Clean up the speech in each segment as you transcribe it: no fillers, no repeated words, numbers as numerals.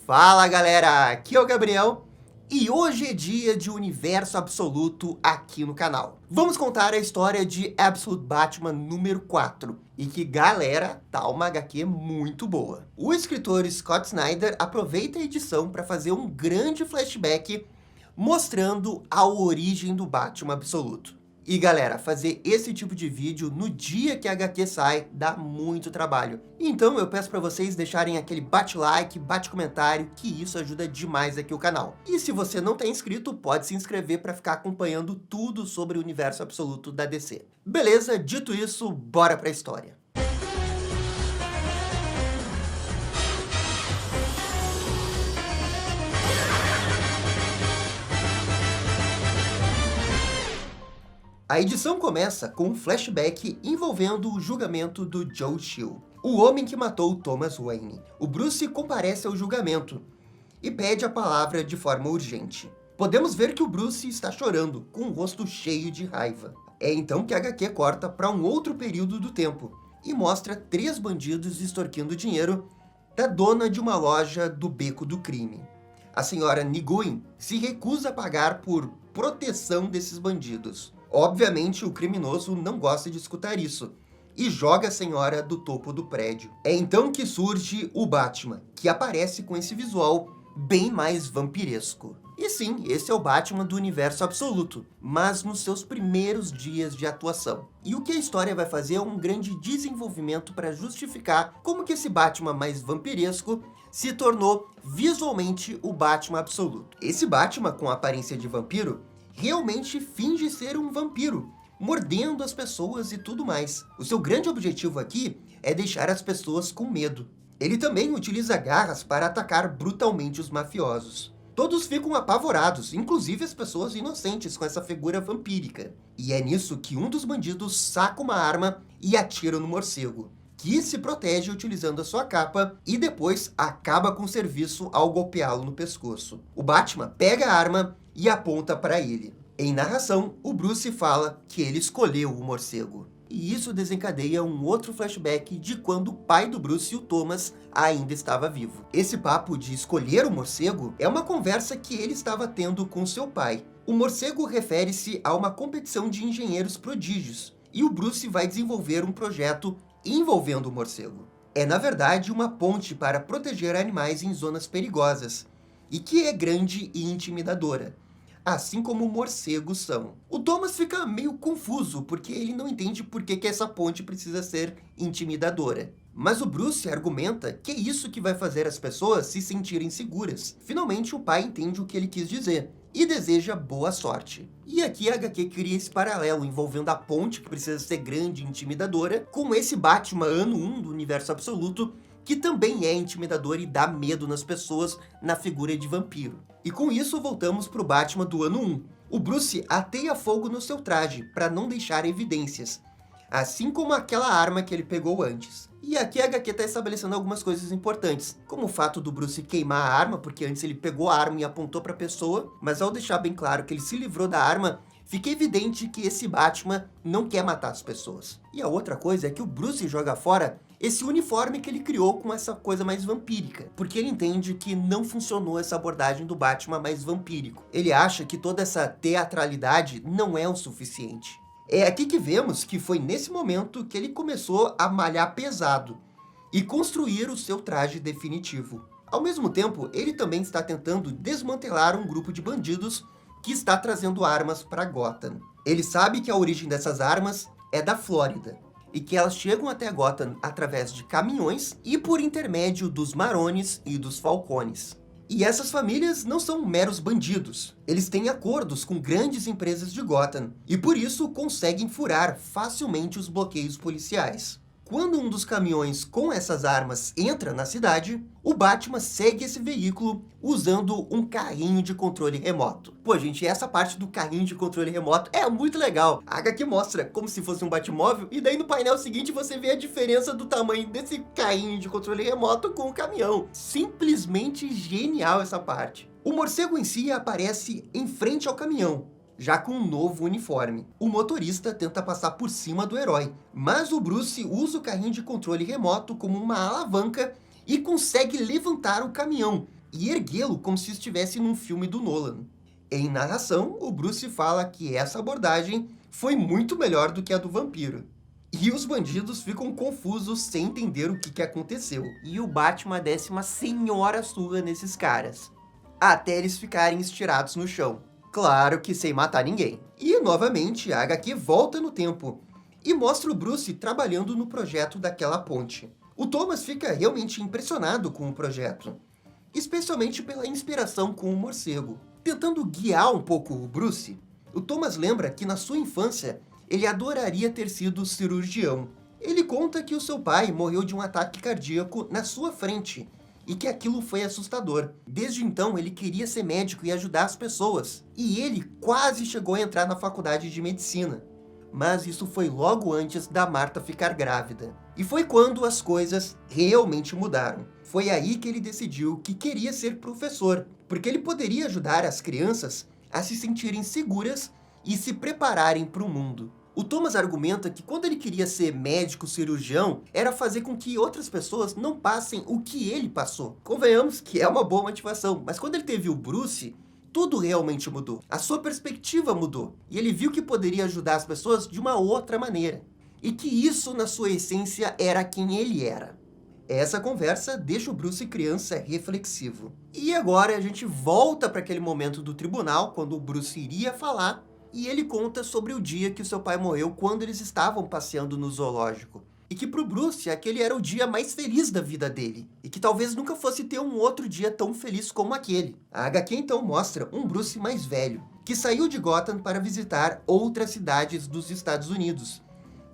Fala galera, aqui é o Gabriel e hoje é dia de Universo Absoluto aqui no canal. Vamos contar a história de Absolute Batman número 4 e que galera, tá uma HQ muito boa. O escritor Scott Snyder aproveita a edição para fazer um grande flashback mostrando a origem do Batman Absoluto. E galera, fazer esse tipo de vídeo no dia que a HQ sai dá muito trabalho. Então eu peço para vocês deixarem aquele bate-like, bate-comentário, que isso ajuda demais aqui o canal. E se você não está inscrito, pode se inscrever para ficar acompanhando tudo sobre o universo absoluto da DC. Beleza? Dito isso, bora para a história. A edição começa com um flashback envolvendo o julgamento do Joe Chill, o homem que matou Thomas Wayne. O Bruce comparece ao julgamento e pede a palavra de forma urgente. Podemos ver que o Bruce está chorando, com o rosto cheio de raiva. É então que a HQ corta para um outro período do tempo e mostra 3 bandidos extorquindo dinheiro da dona de uma loja do Beco do Crime. A senhora Nguyen se recusa a pagar por proteção desses bandidos. Obviamente, o criminoso não gosta de escutar isso e joga a senhora do topo do prédio. É então que surge o Batman, que aparece com esse visual bem mais vampiresco. E sim, esse é o Batman do universo absoluto, mas nos seus primeiros dias de atuação. E o que a história vai fazer é um grande desenvolvimento para justificar como que esse Batman mais vampiresco se tornou visualmente o Batman absoluto. Esse Batman com aparência de vampiro realmente finge ser um vampiro, mordendo as pessoas e tudo mais. O seu grande objetivo aqui é deixar as pessoas com medo. Ele também utiliza garras para atacar brutalmente os mafiosos. Todos ficam apavorados, inclusive as pessoas inocentes com essa figura vampírica. E é nisso que um dos bandidos saca uma arma e atira no morcego, que se protege utilizando a sua capa e depois acaba com o serviço ao golpeá-lo no pescoço. O Batman pega a arma e aponta para ele. Em narração, o Bruce fala que ele escolheu o morcego. E isso desencadeia um outro flashback de quando o pai do Bruce, o Thomas, ainda estava vivo. Esse papo de escolher o morcego é uma conversa que ele estava tendo com seu pai. O morcego refere-se a uma competição de engenheiros prodígios, e o Bruce vai desenvolver um projeto envolvendo o morcego. É, na verdade, uma ponte para proteger animais em zonas perigosas, e que é grande e intimidadora, assim como morcegos são. O Thomas fica meio confuso, porque ele não entende por que essa ponte precisa ser intimidadora. Mas o Bruce argumenta que é isso que vai fazer as pessoas se sentirem seguras. Finalmente o pai entende o que ele quis dizer e deseja boa sorte. E aqui a HQ cria esse paralelo envolvendo a ponte, que precisa ser grande e intimidadora, com esse Batman ano 1 do universo absoluto, que também é intimidador e dá medo nas pessoas na figura de vampiro. E com isso voltamos para o Batman do ano 1. O Bruce ateia fogo no seu traje para não deixar evidências, assim como aquela arma que ele pegou antes. E aqui a HQ está estabelecendo algumas coisas importantes, como o fato do Bruce queimar a arma, porque antes ele pegou a arma e apontou para a pessoa, mas ao deixar bem claro que ele se livrou da arma, fica evidente que esse Batman não quer matar as pessoas. E a outra coisa é que o Bruce joga fora esse uniforme que ele criou com essa coisa mais vampírica, porque ele entende que não funcionou essa abordagem do Batman mais vampírico. Ele acha que toda essa teatralidade não é o suficiente. É aqui que vemos que foi nesse momento que ele começou a malhar pesado e construir o seu traje definitivo. Ao mesmo tempo, ele também está tentando desmantelar um grupo de bandidos que está trazendo armas para Gotham. Ele sabe que a origem dessas armas é da Flórida, e que elas chegam até Gotham através de caminhões e por intermédio dos Marones e dos Falcones. E essas famílias não são meros bandidos. Eles têm acordos com grandes empresas de Gotham e por isso conseguem furar facilmente os bloqueios policiais. Quando um dos caminhões com essas armas entra na cidade, o Batman segue esse veículo usando um carrinho de controle remoto. Pô, gente, essa parte do carrinho de controle remoto é muito legal. A HQ mostra como se fosse um Batmóvel, e daí no painel seguinte você vê a diferença do tamanho desse carrinho de controle remoto com o caminhão. Simplesmente genial essa parte. O morcego em si aparece em frente ao caminhão, já com um novo uniforme. O motorista tenta passar por cima do herói, mas o Bruce usa o carrinho de controle remoto como uma alavanca e consegue levantar o caminhão, e erguê-lo como se estivesse num filme do Nolan. Em narração, o Bruce fala que essa abordagem foi muito melhor do que a do vampiro. E os bandidos ficam confusos sem entender o que aconteceu. E o Batman desce uma senhora surra nesses caras, até eles ficarem estirados no chão. Claro que sem matar ninguém. E, novamente, a HQ volta no tempo e mostra o Bruce trabalhando no projeto daquela ponte. O Thomas fica realmente impressionado com o projeto, especialmente pela inspiração com o morcego. Tentando guiar um pouco o Bruce, o Thomas lembra que na sua infância ele adoraria ter sido cirurgião. Ele conta que o seu pai morreu de um ataque cardíaco na sua frente e que aquilo foi assustador. Desde então, ele queria ser médico e ajudar as pessoas. E ele quase chegou a entrar na faculdade de medicina. Mas isso foi logo antes da Martha ficar grávida. E foi quando as coisas realmente mudaram. Foi aí que ele decidiu que queria ser professor, porque ele poderia ajudar as crianças a se sentirem seguras e se prepararem para o mundo. O Thomas argumenta que quando ele queria ser médico, cirurgião, era fazer com que outras pessoas não passem o que ele passou. Convenhamos que é uma boa motivação, mas quando ele teve o Bruce, tudo realmente mudou. A sua perspectiva mudou, e ele viu que poderia ajudar as pessoas de uma outra maneira. E que isso, na sua essência, era quem ele era. Essa conversa deixa o Bruce criança reflexivo. E agora a gente volta para aquele momento do tribunal, quando o Bruce iria falar, e ele conta sobre o dia que o seu pai morreu quando eles estavam passeando no zoológico. E que pro Bruce aquele era o dia mais feliz da vida dele. E que talvez nunca fosse ter um outro dia tão feliz como aquele. A HQ então mostra um Bruce mais velho, que saiu de Gotham para visitar outras cidades dos Estados Unidos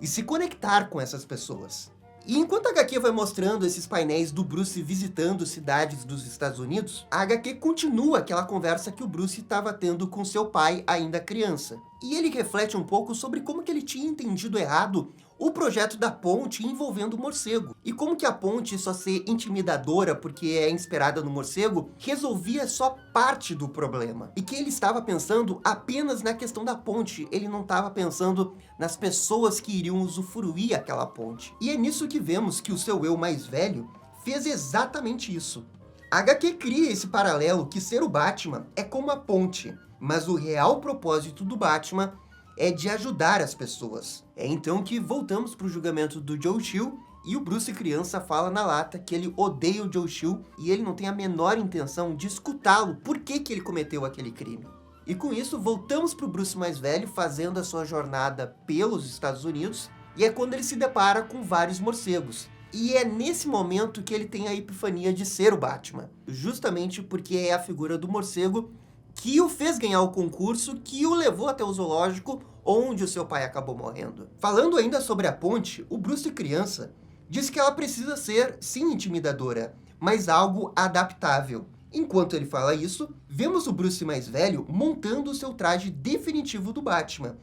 e se conectar com essas pessoas. E enquanto a HQ vai mostrando esses painéis do Bruce visitando cidades dos Estados Unidos, a HQ continua aquela conversa que o Bruce estava tendo com seu pai ainda criança. E ele reflete um pouco sobre como que ele tinha entendido errado o projeto da ponte envolvendo o morcego. E como que a ponte só ser intimidadora porque é inspirada no morcego resolvia só parte do problema. E que ele estava pensando apenas na questão da ponte, ele não estava pensando nas pessoas que iriam usufruir aquela ponte. E é nisso que vemos que o seu eu mais velho fez exatamente isso. A HQ cria esse paralelo que ser o Batman é como a ponte, mas o real propósito do Batman é de ajudar as pessoas. É então que voltamos para o julgamento do Joe Chill e o Bruce criança fala na lata que ele odeia o Joe Chill e ele não tem a menor intenção de escutá-lo por que ele cometeu aquele crime. E com isso voltamos para o Bruce mais velho fazendo a sua jornada pelos Estados Unidos e é quando ele se depara com vários morcegos. E é nesse momento que ele tem a epifania de ser o Batman, justamente porque é a figura do morcego que o fez ganhar o concurso, que o levou até o zoológico, onde o seu pai acabou morrendo. Falando ainda sobre a ponte, o Bruce criança diz que ela precisa ser, sim, intimidadora, mas algo adaptável. Enquanto ele fala isso, vemos o Bruce mais velho montando o seu traje definitivo do Batman,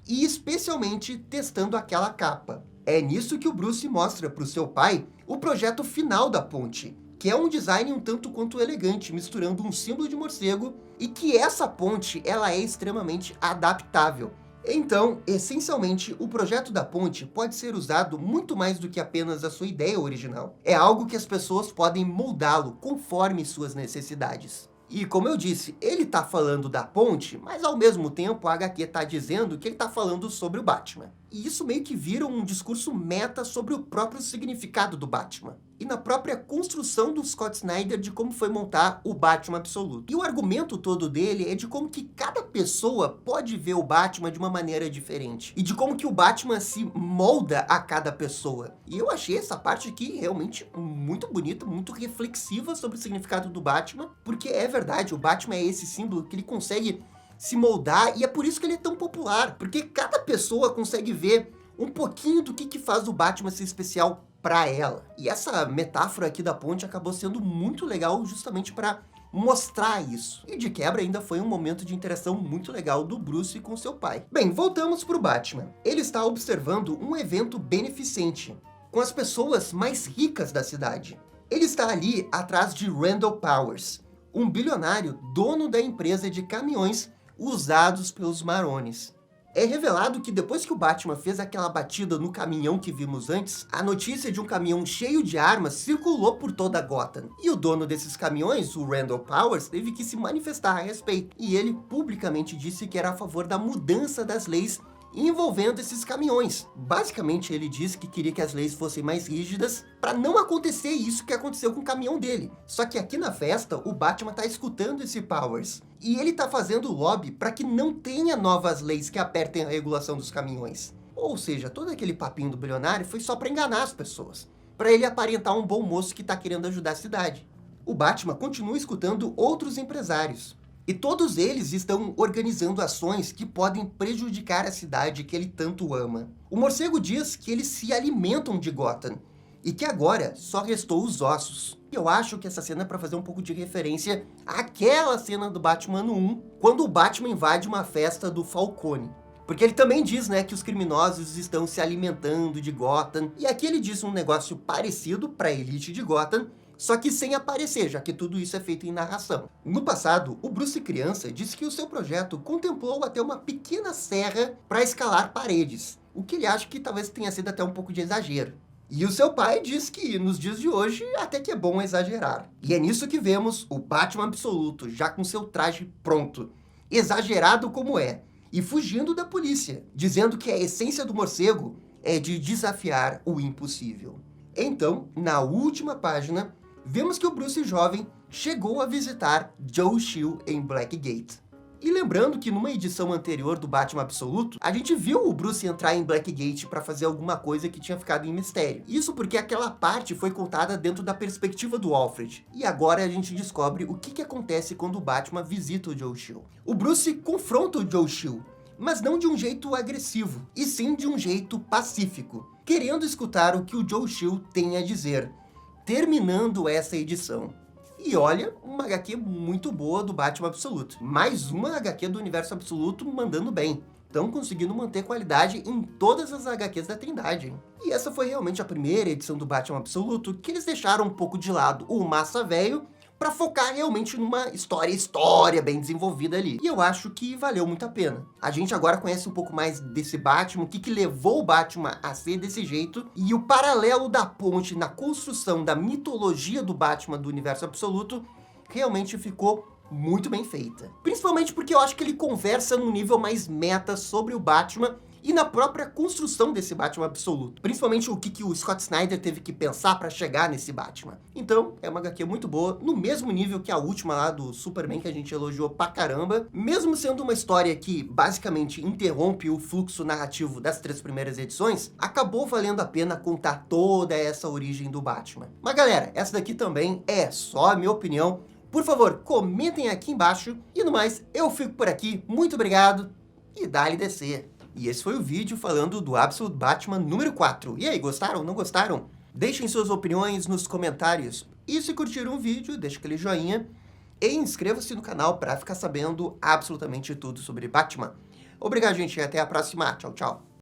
e especialmente testando aquela capa. É nisso que o Bruce mostra para o seu pai o projeto final da ponte, que é um design um tanto quanto elegante, misturando um símbolo de morcego, e que essa ponte ela é extremamente adaptável. Então, essencialmente, o projeto da ponte pode ser usado muito mais do que apenas a sua ideia original. É algo que as pessoas podem moldá-lo conforme suas necessidades. E como eu disse, ele está falando da ponte, mas ao mesmo tempo a HQ está dizendo que ele está falando sobre o Batman. E isso meio que vira um discurso meta sobre o próprio significado do Batman. E na própria construção do Scott Snyder de como foi montar o Batman absoluto. E o argumento todo dele é de como que cada pessoa pode ver o Batman de uma maneira diferente. E de como que o Batman se molda a cada pessoa. E eu achei essa parte aqui realmente muito bonita, muito reflexiva sobre o significado do Batman. Porque é verdade, o Batman é esse símbolo que ele consegue se moldar e é por isso que ele é tão popular. Porque cada pessoa consegue ver um pouquinho do que faz o Batman ser especial para ela. E essa metáfora aqui da ponte acabou sendo muito legal justamente para mostrar isso. E de quebra ainda foi um momento de interação muito legal do Bruce com seu pai. Bem, voltamos para o Batman. Ele está observando um evento beneficente com as pessoas mais ricas da cidade. Ele está ali atrás de Randall Powers, um bilionário dono da empresa de caminhões usados pelos Marones. É revelado que depois que o Batman fez aquela batida no caminhão que vimos antes, a notícia de um caminhão cheio de armas circulou por toda Gotham. E o dono desses caminhões, o Randall Powers, teve que se manifestar a respeito. E ele publicamente disse que era a favor da mudança das leis envolvendo esses caminhões. Basicamente, ele disse que queria que as leis fossem mais rígidas para não acontecer isso que aconteceu com o caminhão dele. Só que aqui na festa, o Batman tá escutando esse Powers. E ele tá fazendo lobby para que não tenha novas leis que apertem a regulação dos caminhões. Ou seja, todo aquele papinho do bilionário foi só para enganar as pessoas, para ele aparentar um bom moço que tá querendo ajudar a cidade. O Batman continua escutando outros empresários. E todos eles estão organizando ações que podem prejudicar a cidade que ele tanto ama. O morcego diz que eles se alimentam de Gotham e que agora só restou os ossos. E eu acho que essa cena é para fazer um pouco de referência àquela cena do Batman no 1, quando o Batman invade uma festa do Falcone. Porque ele também diz, né, que os criminosos estão se alimentando de Gotham. E aqui ele diz um negócio parecido para a elite de Gotham, só que sem aparecer, já que tudo isso é feito em narração. No passado, o Bruce criança disse que o seu projeto contemplou até uma pequena serra para escalar paredes, o que ele acha que talvez tenha sido até um pouco de exagero. E o seu pai diz que, nos dias de hoje, até que é bom exagerar. E é nisso que vemos o Batman absoluto, já com seu traje pronto, exagerado como é, e fugindo da polícia, dizendo que a essência do morcego é de desafiar o impossível. Então, na última página, vemos que o Bruce jovem chegou a visitar Joe Chill em Blackgate. E lembrando que numa edição anterior do Batman Absoluto, a gente viu o Bruce entrar em Blackgate para fazer alguma coisa que tinha ficado em mistério. Isso porque aquela parte foi contada dentro da perspectiva do Alfred. E agora a gente descobre o que acontece quando o Batman visita o Joe Chill. O Bruce confronta o Joe Chill, mas não de um jeito agressivo, e sim de um jeito pacífico, querendo escutar o que o Joe Chill tem a dizer, terminando essa edição. E olha, uma HQ muito boa do Batman Absoluto. Mais uma HQ do Universo Absoluto mandando bem. Estão conseguindo manter qualidade em todas as HQs da Trindade. E essa foi realmente a primeira edição do Batman Absoluto que eles deixaram um pouco de lado o massa velho para focar realmente numa história bem desenvolvida ali. E eu acho que valeu muito a pena. A gente agora conhece um pouco mais desse Batman, o que levou o Batman a ser desse jeito, e o paralelo da ponte na construção da mitologia do Batman do Universo Absoluto realmente ficou muito bem feita. Principalmente porque eu acho que ele conversa num nível mais meta sobre o Batman e na própria construção desse Batman absoluto. Principalmente o que o Scott Snyder teve que pensar para chegar nesse Batman. Então, é uma HQ muito boa, no mesmo nível que a última lá do Superman, que a gente elogiou pra caramba. Mesmo sendo uma história que basicamente interrompe o fluxo narrativo das 3 primeiras edições, acabou valendo a pena contar toda essa origem do Batman. Mas galera, essa daqui também é só a minha opinião. Por favor, comentem aqui embaixo. E no mais, eu fico por aqui. Muito obrigado e dá-lhe descer. E esse foi o vídeo falando do Absolute Batman número 4. E aí, gostaram? Não gostaram? Deixem suas opiniões nos comentários. E se curtiram o vídeo, deixa aquele joinha. E inscreva-se no canal para ficar sabendo absolutamente tudo sobre Batman. Obrigado, gente, e até a próxima. Tchau, tchau.